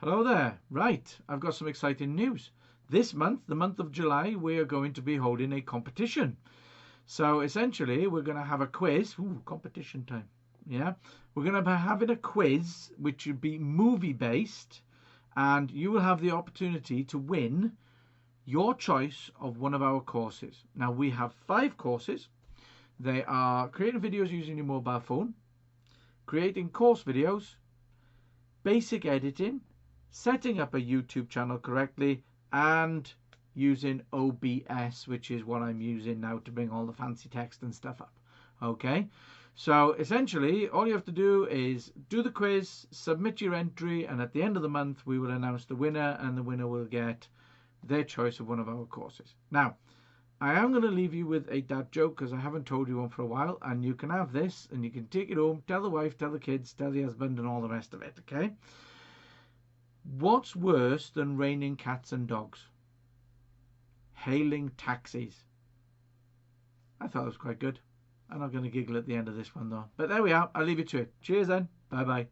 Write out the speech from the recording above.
Hello there. Right, I've got some exciting news. This month, the month of July, we are going to be holding a competition. So essentially, we're going to have a quiz. Ooh, competition time. Yeah, we're going to be having a quiz which would be movie based, and you will have the opportunity to win your choice of one of our courses. Now, we have 5 courses. They are creating videos using your mobile phone, creating course videos, basic editing, setting up a YouTube channel correctly, and using OBS, which is what I'm using now to bring all the fancy text and stuff up. Okay, so essentially all you have to do is do the quiz, submit your entry, and at the end of the month we will announce the winner, and the winner will get their choice of one of our courses. Now, I am going to leave you with a dad joke because I haven't told you one for a while, and you can have this and you can take it home, tell the wife, tell the kids, tell the husband, and all the rest of it. Okay, what's worse than raining cats and dogs? Hailing taxis. I thought it was quite good. I'm not going to giggle at the end of this one though. But there we are. I'll leave you to it. Cheers then. Bye bye.